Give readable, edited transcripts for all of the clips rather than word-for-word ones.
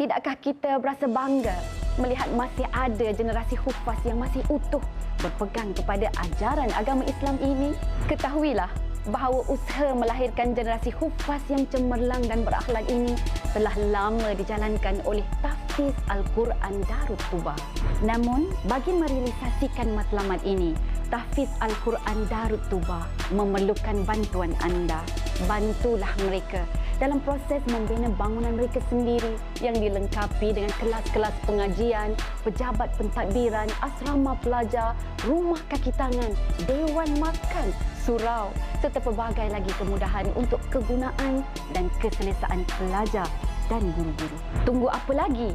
Tidakkah kita berasa bangga melihat masih ada generasi hufaz yang masih utuh berpegang kepada ajaran agama Islam ini? Ketahuilah bahawa usaha melahirkan generasi hufaz yang cemerlang dan berakhlak ini telah lama dijalankan oleh Tahfiz Al-Quran Darut Tuba. Namun, bagi merealisasikan matlamat ini, Tahfiz Al-Quran Darut Tuba memerlukan bantuan anda. Bantulah mereka dalam proses membina bangunan mereka sendiri yang dilengkapi dengan kelas-kelas pengajian, pejabat pentadbiran, asrama pelajar, rumah kaki tangan, dewan makan, surau serta pelbagai lagi kemudahan untuk kegunaan dan keselesaan pelajar dan guru-guru. Tunggu apa lagi?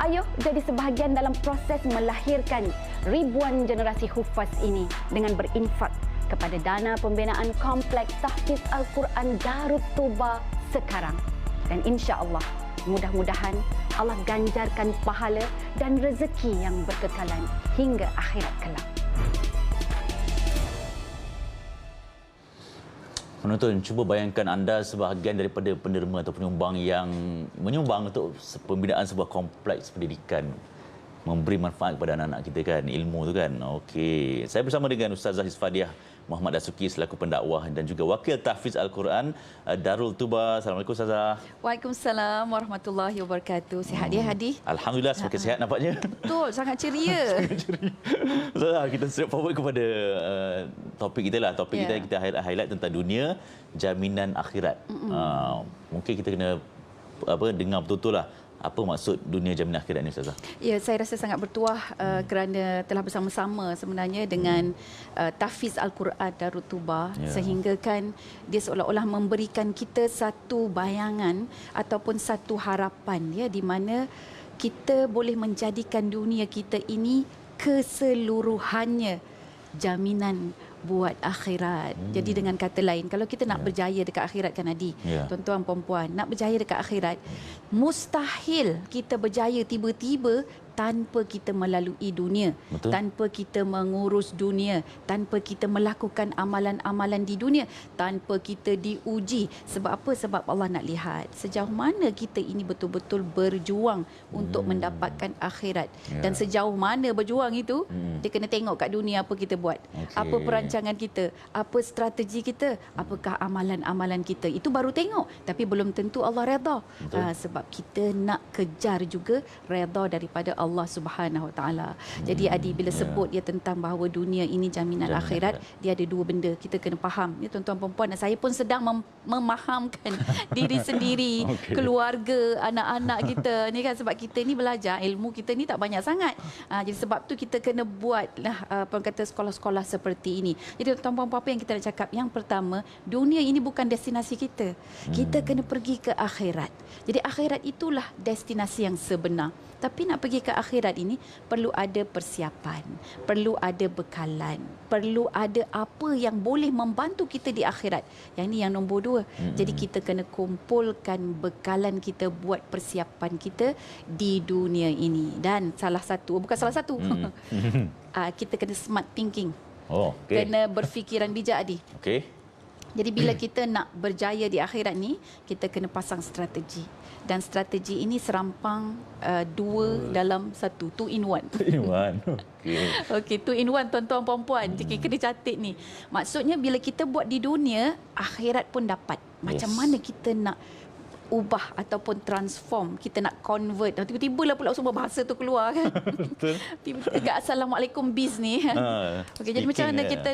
Ayuh jadi sebahagian dalam proses melahirkan ribuan generasi hufaz ini dengan berinfak kepada dana pembinaan kompleks Tahfiz Al-Quran Darut Tuba sekarang. Dan insya-Allah, mudah-mudahan Allah ganjarkan pahala dan rezeki yang berkekalan hingga akhirat kelak. Penonton, cuba bayangkan anda sebahagian daripada penerima atau penyumbang yang menyumbang untuk pembinaan sebuah kompleks pendidikan, memberi manfaat kepada anak-anak kita kan, ilmu tu kan. Okey, saya bersama dengan Ustazah Hisfadiah Muhammad Dasuki selaku pendakwah dan juga wakil Tahfiz Al-Quran Darul Tuba. Assalamualaikum Ustazah. Waalaikumsalam warahmatullahi wabarakatuh. Sihat dia Hadi? Alhamdulillah semakin sihat nampaknya. Betul, sangat ceria. Ustazah, kita straight forward kepada topik kita lah. Topik kita highlight tentang dunia jaminan akhirat. Mungkin kita kena dengar betul-betul lah apa maksud dunia jaminan akhirat ini, Ustazah? Ya, saya rasa sangat bertuah kerana telah bersama-sama sebenarnya dengan Tahfiz Al-Quran Darut Tuba, sehingga kan dia seolah-olah memberikan kita satu bayangan ataupun satu harapan ya, di mana kita boleh menjadikan dunia kita ini keseluruhannya jaminan buat akhirat. Jadi dengan kata lain, kalau kita nak berjaya dekat akhirat kan Adi, tuan-tuan puan-puan, nak berjaya dekat akhirat, mustahil kita berjaya tiba-tiba tanpa kita melalui dunia. Betul. Tanpa kita mengurus dunia, tanpa kita melakukan amalan-amalan di dunia, tanpa kita diuji. Sebab apa? Sebab Allah nak lihat sejauh mana kita ini betul-betul berjuang untuk mendapatkan akhirat. Dan sejauh mana berjuang itu, dia kena tengok kat dunia apa kita buat. Apa perancangan kita, apa strategi kita, apakah amalan-amalan kita. Itu baru tengok, tapi belum tentu Allah redha. Sebab kita nak kejar juga redha daripada Allah Subhanahu Wa Taala. Jadi Adi, bila sebut dia tentang bahawa dunia ini jaminan akhirat, dia ada dua benda kita kena faham. Ya, tuan-tuan perempuan, dan saya pun sedang memahamkan diri sendiri, keluarga, anak-anak kita ni kan, sebab kita ni belajar, ilmu kita ni tak banyak sangat. Jadi sebab tu kita kena buatlah kata sekolah-sekolah seperti ini. Jadi tuan-tuan perempuan, apa yang kita nak cakap? Yang pertama, dunia ini bukan destinasi kita. Kita kena pergi ke akhirat. Jadi akhirat itulah destinasi yang sebenar. Tapi nak pergi ke akhirat ini perlu ada persiapan, perlu ada bekalan, perlu ada apa yang boleh membantu kita di akhirat. Yang ini yang nombor dua. Jadi kita kena kumpulkan bekalan kita buat persiapan kita di dunia ini. Dan salah satu, bukan salah satu, kita kena smart thinking. Kena berfikiran bijak, Adi. Jadi bila kita nak berjaya di akhirat ni, kita kena pasang strategi. Dan strategi ini serampang dua dalam satu. 2 in 1. 2 in 1. Okey, 2 in 1 tuan-tuan puan-puan. Jadi kena catat ni. Maksudnya bila kita buat di dunia, akhirat pun dapat. Macam mana kita nak ubah ataupun transform, kita nak convert. Tiba-tiba lah pula semua bahasa tu keluar kan. Betul. Tiba-tiba Assalamualaikum biz ni. Okey, jadi macam mana kita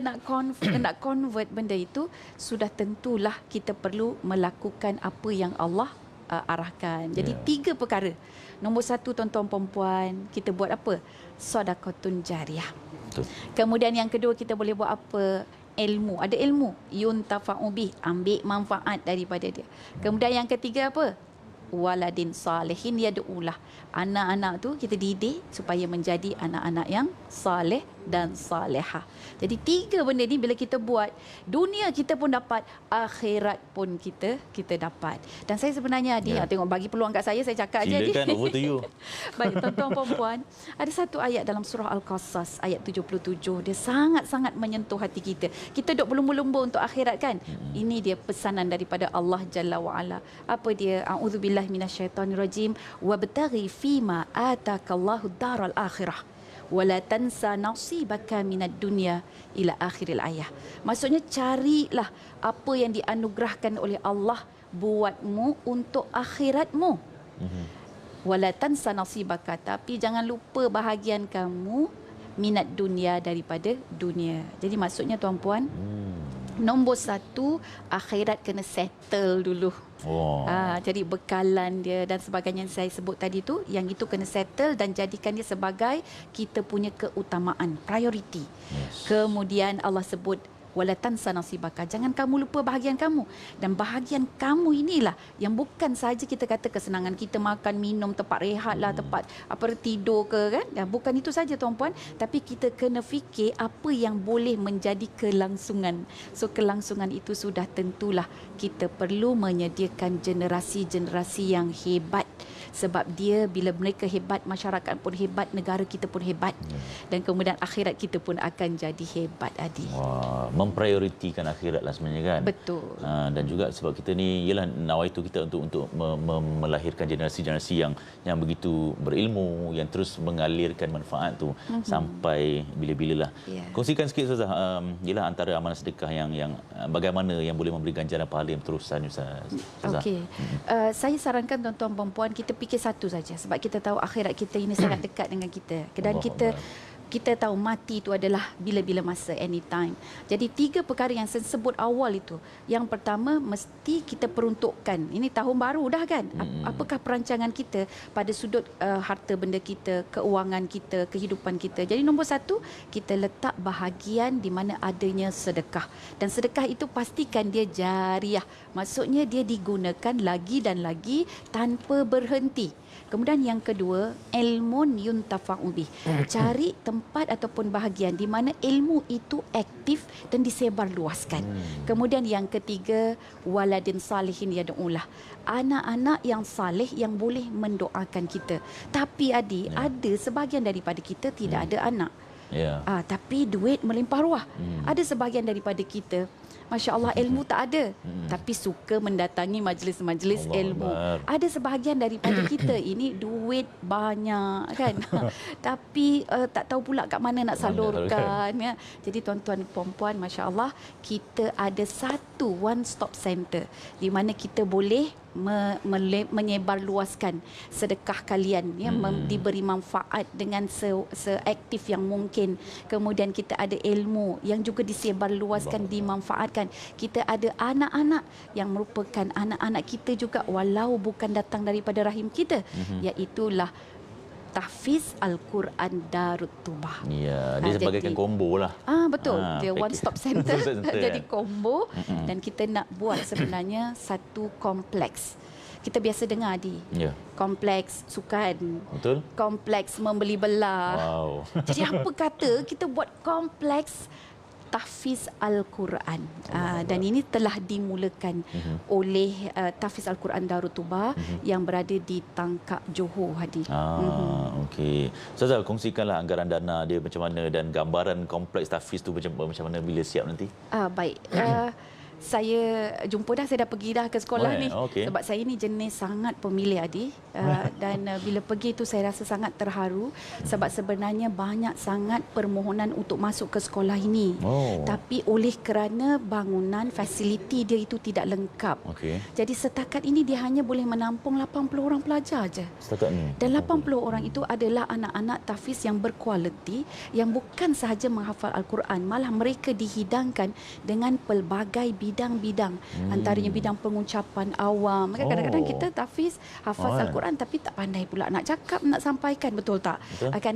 nak convert benda itu, sudah tentulah kita perlu melakukan apa yang Allah arahkan. Jadi 3 perkara. Nombor 1, tuan-tuan perempuan, kita buat apa? Sedekahun jariah. Betul. Kemudian yang kedua, kita boleh buat apa? Ilmu. Ada ilmu, yuntafa'u bih, ambil manfaat daripada dia. Kemudian yang ketiga apa? Waladin salihin yad'ulah. Anak-anak tu kita didik supaya menjadi anak-anak yang saleh dan salihah. Jadi 3 benda ni bila kita buat, dunia kita pun dapat, akhirat pun kita dapat. Dan saya sebenarnya tengok bagi peluang kat saya cakap aja. Silakan, over to you. Baik, tuan-tuan dan puan, ada satu ayat dalam surah Al-Qasas ayat 77, dia sangat-sangat menyentuh hati kita. Kita duk berlumba-lumba untuk akhirat kan? Ini dia pesanan daripada Allah Jalla wa Ala. Apa dia? A'udzubillahi minasyaitonirrajim. Wabtaghi fima atakallahu daral akhirah. Wala tansa nasibaka minad dunya ila akhiril ayah. Maksudnya carilah apa yang dianugerahkan oleh Allah buatmu untuk akhiratmu. Wala tansa nasibaka, tapi jangan lupa bahagian kamu minat dunia, daripada dunia. Jadi maksudnya tuan-puan, nombor 1, akhirat kena settle dulu. Jadi bekalan dia dan sebagainya yang saya sebut tadi tu, yang itu kena settle dan jadikan dia sebagai kita punya keutamaan, priority. Kemudian Allah sebut wala tansa nasibaka, jangan kamu lupa bahagian kamu. Dan bahagian kamu inilah yang bukan sahaja kita kata kesenangan kita makan, minum, tempat rehat lah, tempat tidur ke kan. Dan bukan itu saja tuan-puan, tapi kita kena fikir apa yang boleh menjadi kelangsungan. So kelangsungan itu sudah tentulah kita perlu menyediakan generasi-generasi yang hebat. Sebab dia bila mereka hebat, masyarakat pun hebat, negara kita pun hebat. Dan kemudian akhirat kita pun akan jadi hebat, Adi. Memprioritikan akhirat lah sebenarnya kan. Betul. Dan juga sebab kita ni ialah nawaitu kita untuk melahirkan generasi-generasi yang begitu berilmu, yang terus mengalirkan manfaat tu sampai bila-bila lah. Kongsikan sikit Ustazah, ialah antara amalan sedekah yang bagaimana yang boleh memberi ganjaran pahala yang terusan Ustazah. Okey. Saya sarankan tuan-tuan dan puan, kita fikir satu saja sebab kita tahu akhirat kita ini sangat dekat dengan kita. Dan kita tahu mati itu adalah bila-bila masa, anytime. Jadi 3 perkara yang saya sebut awal itu. Yang pertama, mesti kita peruntukkan. Ini tahun baru dah kan? Apakah perancangan kita pada sudut harta benda kita, keuangan kita, kehidupan kita. Jadi nombor 1, kita letak bahagian di mana adanya sedekah. Dan sedekah itu pastikan dia jariah. Maksudnya dia digunakan lagi dan lagi tanpa berhenti. Kemudian yang kedua, ilmun yuntafa'u bih. Cari tempat ataupun bahagian di mana ilmu itu aktif dan disebar luaskan. Kemudian yang ketiga, waladin salihin yad'ulah. Anak-anak yang saleh yang boleh mendoakan kita. Tapi Adi, ada sebahagian daripada kita tidak ada anak. Tapi duit melimpah ruah. Ada sebahagian daripada kita, Masya Allah, ilmu tak ada, tapi suka mendatangi majlis-majlis ilmu. Ada sebahagian daripada kita ini duit banyak kan, tapi tak tahu pula kat mana nak salurkan. Ya. Jadi tuan-tuan puan-puan, Masya Allah, kita ada satu one stop center di mana kita boleh menyebarluaskan sedekah kalian, ya, diberi manfaat dengan seaktif yang mungkin. Kemudian kita ada ilmu yang juga disebarluaskan, dimanfaatkan. Kita ada anak-anak yang merupakan anak-anak kita juga walau bukan datang daripada rahim kita, iaitulah tahfiz Al-Quran Darut Tubah. Ya, dia sebagaikan combo lah. Betul. Dia one stop center. Jadi kan? combo. Dan kita nak buat sebenarnya satu kompleks. Kita biasa dengar kompleks sukan. Betul. Kompleks membeli belah. Wow. Jadi apa kata kita buat kompleks tahfiz Al-Quran. Dan ini telah dimulakan oleh tahfiz Al-Quran Darut Tubah yang berada di Tangkak, Johor, Hadi. Okey. Ustazah, kongsikanlah anggaran dana dia macam mana dan gambaran kompleks tahfiz tu macam mana bila siap nanti? Baik. Saya jumpa dah, saya dah pergi dah ke sekolah ni. Sebab saya ni jenis sangat pemilih, Adi. Dan bila pergi tu saya rasa sangat terharu sebab sebenarnya banyak sangat permohonan untuk masuk ke sekolah ini. Tapi oleh kerana bangunan, fasiliti dia itu tidak lengkap. Jadi setakat ini dia hanya boleh menampung 80 orang pelajar aja. Setakat ni. Dan 80 orang itu adalah anak-anak tahfiz yang berkualiti, yang bukan sahaja menghafal Al-Quran, malah mereka dihidangkan dengan pelbagai bidang-bidang. Antaranya bidang pengucapan awam. Kadang-kadang kita tahfiz, hafaz Al-Quran tapi tak pandai pula nak cakap, nak sampaikan, betul tak?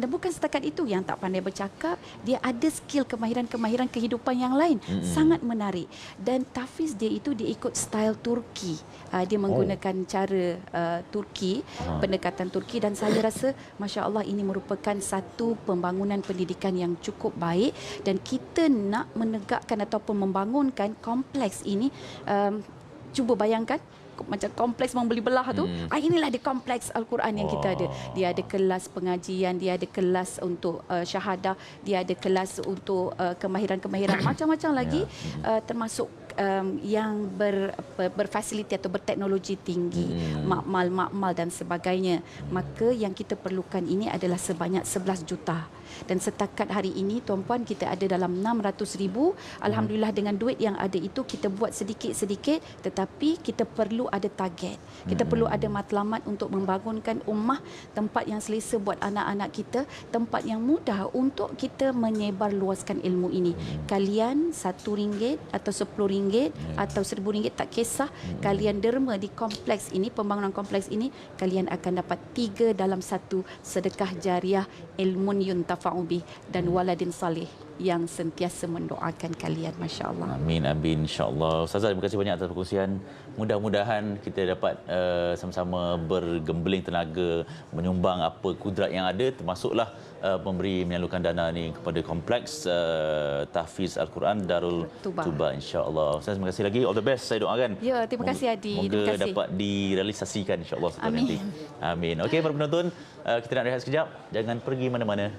Dan bukan setakat itu, yang tak pandai bercakap, dia ada skill kemahiran-kemahiran kehidupan yang lain. Sangat menarik. Dan tahfiz dia itu dia ikut style Turki. Dia menggunakan cara Turki, pendekatan Turki, dan saya rasa Masya Allah ini merupakan satu pembangunan pendidikan yang cukup baik, dan kita nak menegakkan ataupun membangunkan kompleks ini. Cuba bayangkan macam kompleks membeli belah tu. Inilah dia kompleks Al-Quran yang kita ada. Dia ada kelas pengajian, dia ada kelas untuk syahadah, dia ada kelas untuk kemahiran-kemahiran macam-macam lagi, termasuk yang berfasiliti atau berteknologi tinggi, makmal dan sebagainya. Maka yang kita perlukan ini adalah sebanyak 11 juta. Dan setakat hari ini tuan-puan, kita ada dalam 600,000. Alhamdulillah, dengan duit yang ada itu kita buat sedikit-sedikit, tetapi kita perlu ada target. Kita perlu ada matlamat untuk membangunkan ummah, tempat yang selesa buat anak-anak kita, tempat yang mudah untuk kita menyebar luaskan ilmu ini. Kalian RM1 atau RM10 atau RM1,000 tak kisah, kalian derma di kompleks ini, pembangunan kompleks ini, kalian akan dapat 3 dalam 1 sedekah jariah, ilmun yuntafa'u bih, dan waladin salih yang sentiasa mendoakan kalian. Masya Allah. Amin, amin, insya-Allah. Ustazah, terima kasih banyak atas perkongsian. Mudah-mudahan kita dapat sama-sama bergembeling tenaga menyumbang apa kudrat yang ada, termasuklah memberi menyalurkan dana ni kepada kompleks tahfiz Al-Quran Darul Tuba, insya-Allah. Ustaz, terima kasih lagi. All the best, saya doakan. Ya, terima kasih Adi. Moga dapat direalisasikan, insya-Allah setelah nanti. Amin. Okey, para penonton, kita nak rehat sekejap. Jangan pergi mana-mana.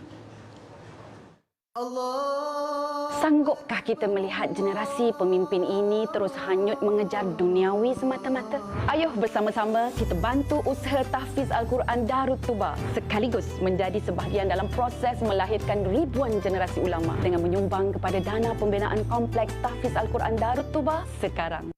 Sanggupkah kita melihat generasi pemimpin ini terus hanyut mengejar duniawi semata-mata? Ayuh bersama-sama kita bantu usaha tahfiz Al-Quran Darut Tuba, sekaligus menjadi sebahagian dalam proses melahirkan ribuan generasi ulama dengan menyumbang kepada dana pembinaan kompleks tahfiz Al-Quran Darut Tuba sekarang.